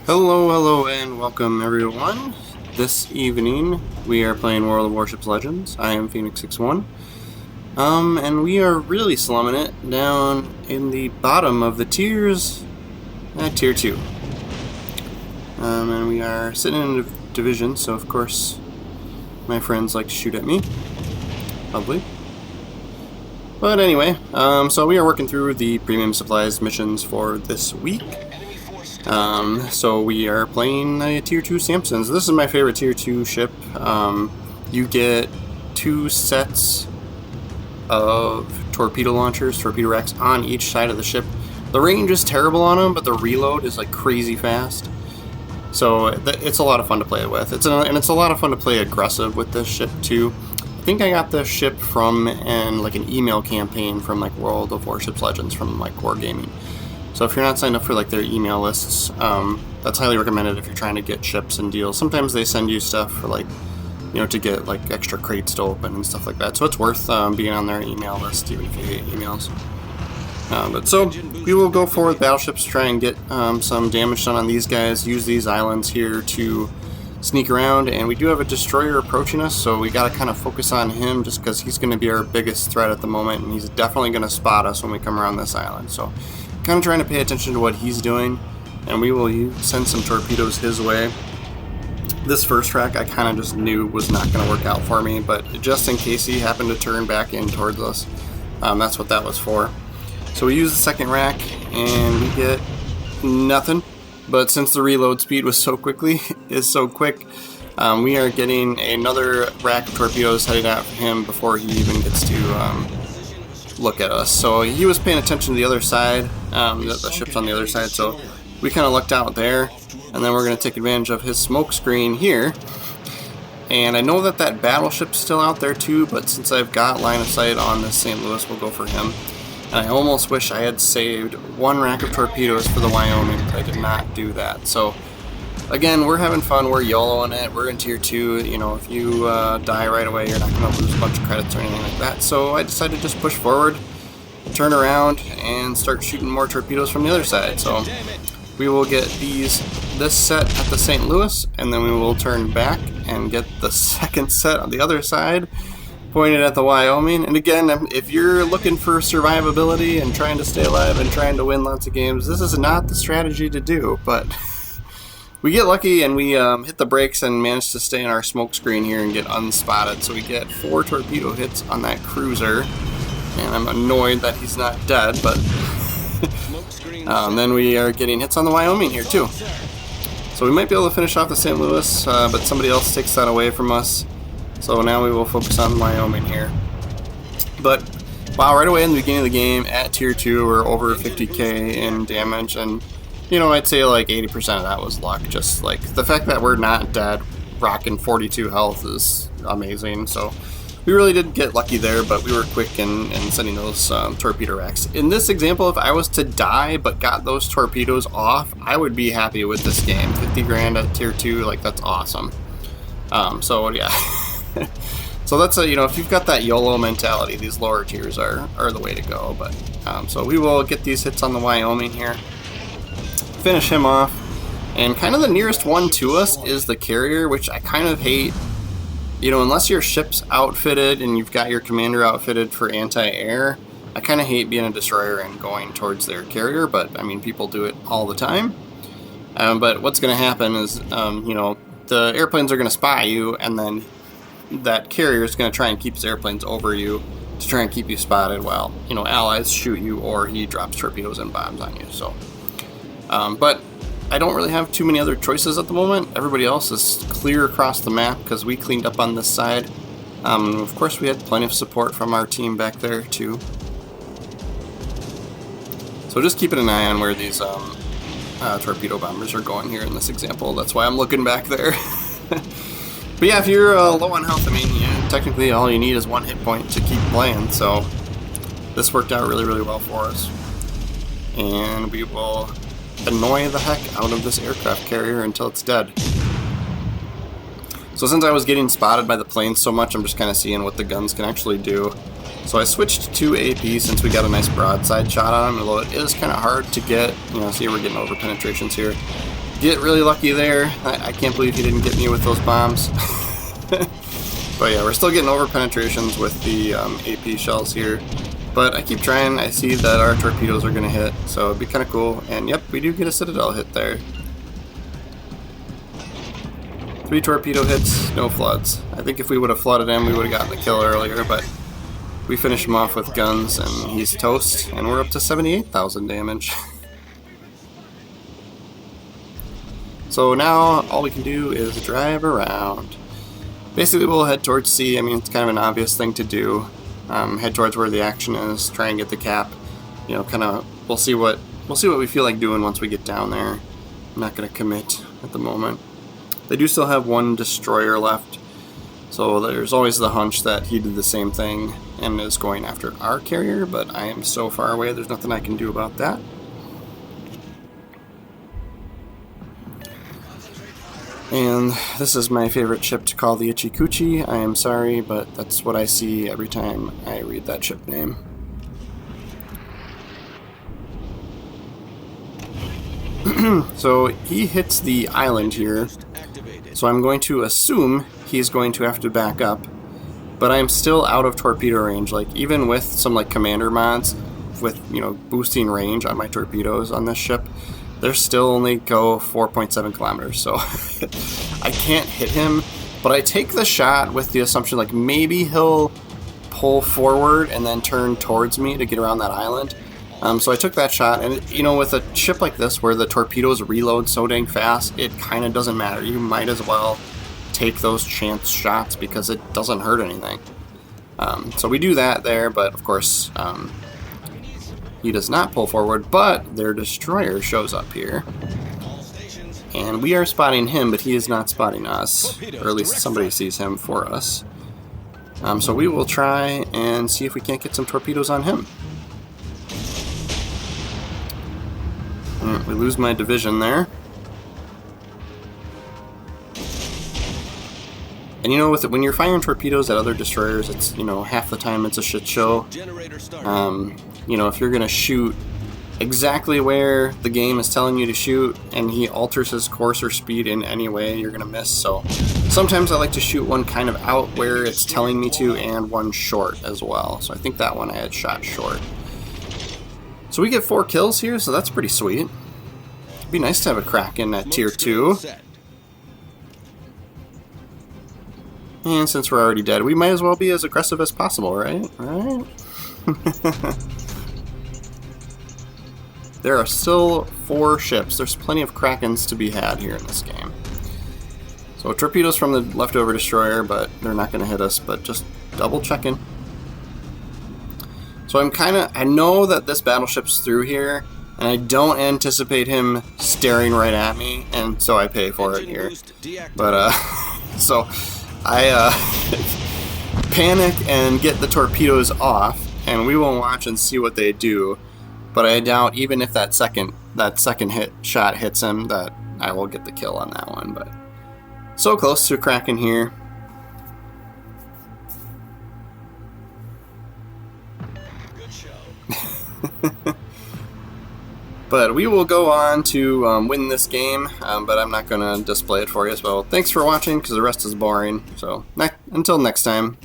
Hello, and welcome everyone. This evening we are playing World of Warships Legends. I am Phoenix61. And we are really slumming it down in the bottom of the tiers at tier 2. And we are sitting in a division, so of course my friends like to shoot at me. Lovely. But anyway, so we are working through the premium supplies missions for this week. So we are playing a tier 2 Sampson. This is my favorite tier 2 ship. You get 2 sets of torpedo launchers, torpedo racks on each side of the ship. The range is terrible on them, but the reload is like crazy fast. So it's a lot of fun to play with. It's a lot of fun to play aggressive with this ship too. I think I got this ship from an email campaign from like World of Warships Legends from like Wargaming. So if you're not signed up for like their email lists, that's highly recommended if you're trying to get ships and deals. Sometimes they send you stuff for like, to get like extra crates to open and stuff like that. So it's worth being on their email list, even if you hate emails. But so we will go forward with battleships, try and get some damage done on these guys. Use these islands here to sneak around, and we do have a destroyer approaching us, so we got to kind of focus on him just because he's going to be our biggest threat at the moment, and he's definitely going to spot us when we come around this island. So kind of trying to pay attention to what he's doing, and we will send some torpedoes his way. This first rack I kind of just knew was not going to work out for me, but just in case he happened to turn back in towards us, that's what that was for. So we use the second rack and we get nothing, but since the reload speed was so quick, we are getting another rack of torpedoes headed out for him before he even gets to look at us. So he was paying attention to the other side, the ship's on the other side, so we kind of lucked out there, and then we're going to take advantage of his smoke screen here. And I know that battleship's still out there too, but since I've got line of sight on this St. Louis, we'll go for him. And I almost wish I had saved one rack of torpedoes for the Wyoming, but I did not do that. So again, we're having fun, we're YOLOing it, we're in tier 2, if you die right away, you're not going to lose a bunch of credits or anything like that. So I decided to just push forward, turn around, and start shooting more torpedoes from the other side. So we will get this set at the St. Louis, and then we will turn back and get the second set on the other side, pointed at the Wyoming. And again, if you're looking for survivability and trying to stay alive and trying to win lots of games, this is not the strategy to do, but we get lucky and we hit the brakes and manage to stay in our smoke screen here and get unspotted. So we get 4 torpedo hits on that cruiser, and I'm annoyed that he's not dead, but then we are getting hits on the Wyoming here too. So we might be able to finish off the St. Louis, but somebody else takes that away from us. So now we will focus on Wyoming here. But wow, right away in the beginning of the game at tier 2 we're over 50k in damage, and I'd say like 80% of that was luck. Just like the fact that we're not dead, rocking 42 health is amazing. So we really did get lucky there, but we were quick in sending those torpedo racks. In this example, if I was to die but got those torpedoes off, I would be happy with this game. 50 grand at tier 2, like that's awesome. So yeah. So that's if you've got that YOLO mentality, these lower tiers are the way to go. But so we will get these hits on the Wyoming here, finish him off, and kind of the nearest one to us is the carrier, which I kind of hate. Unless your ship's outfitted and you've got your commander outfitted for anti-air, I kind of hate being a destroyer and going towards their carrier, but I mean people do it all the time. But what's going to happen is the airplanes are going to spy you, and then that carrier is going to try and keep his airplanes over you to try and keep you spotted while allies shoot you or he drops torpedoes and bombs on you. So but I don't really have too many other choices at the moment. Everybody else is clear across the map because we cleaned up on this side. Of course we had plenty of support from our team back there too, so just keeping an eye on where these torpedo bombers are going here in this example. That's why I'm looking back there. But yeah, if you're low on health, I mean, technically all you need is 1 hit point to keep playing, so this worked out really, really well for us. And we will annoy the heck out of this aircraft carrier until it's dead. So since I was getting spotted by the planes so much, I'm just kind of seeing what the guns can actually do. So I switched to AP since we got a nice broadside shot on him, although it is kind of hard to get, you know, see we're getting over penetrations here. Get really lucky there. I can't believe he didn't get me with those bombs. But yeah, we're still getting over penetrations with the AP shells here. But I keep trying. I see that our torpedoes are going to hit, so it'd be kind of cool. And yep, we do get a Citadel hit there. 3 torpedo hits, no floods. I think if we would have flooded him, we would have gotten the kill earlier, but we finish him off with guns, and he's toast, and we're up to 78,000 damage. So now all we can do is drive around. Basically, we'll head towards C. I mean, it's kind of an obvious thing to do. Head towards where the action is. Try and get the cap. You know, kind of. We'll see what we feel like doing once we get down there. I'm not going to commit at the moment. They do still have 1 destroyer left, so there's always the hunch that he did the same thing and is going after our carrier. But I am so far away. There's nothing I can do about that. And this is my favorite ship to call the Itchy Coochie. I am sorry, but that's what I see every time I read that ship name. So he hits the island here, so I'm going to assume he's going to have to back up, but I'm still out of torpedo range. Like, even with some like commander mods with, you know, boosting range on my torpedoes on this ship, they still only go 4.7 kilometers, so I can't hit him. But I take the shot with the assumption like maybe he'll pull forward and then turn towards me to get around that island. So I took that shot, and you know, with a ship like this where the torpedoes reload so dang fast, it kind of doesn't matter. You might as well take those chance shots because it doesn't hurt anything. So we do that there, but of course he does not pull forward, but their destroyer shows up here. And we are spotting him, but he is not spotting us. Or at least somebody sees him for us. So we will try and see if we can't get some torpedoes on him. We lose my division there. And you know, with it, when you're firing torpedoes at other destroyers, it's, you know, half the time it's a shit show. You know, if you're going to shoot exactly where the game is telling you to shoot and he alters his course or speed in any way, you're going to miss. So sometimes I like to shoot one kind of out where it's telling me to, and one short as well. So I think that one I had shot short. So we get 4 kills here, so that's pretty sweet. It'd be nice to have a Kraken at tier 2. And since we're already dead, we might as well be as aggressive as possible, right? Right? There are still 4 ships. There's plenty of Krakens to be had here in this game. So torpedoes from the leftover destroyer, but they're not going to hit us, but just double checking. So I know that this battleship's through here, and I don't anticipate him staring right at me, and so I pay for it here. But, so I panic and get the torpedoes off, and we will watch and see what they do. But I doubt, even if that second shot hits him, that I will get the kill on that one. But so close to Kraken here. Good show. But we will go on to win this game, but I'm not going to display it for you as well. Thanks for watching, because the rest is boring. So until next time.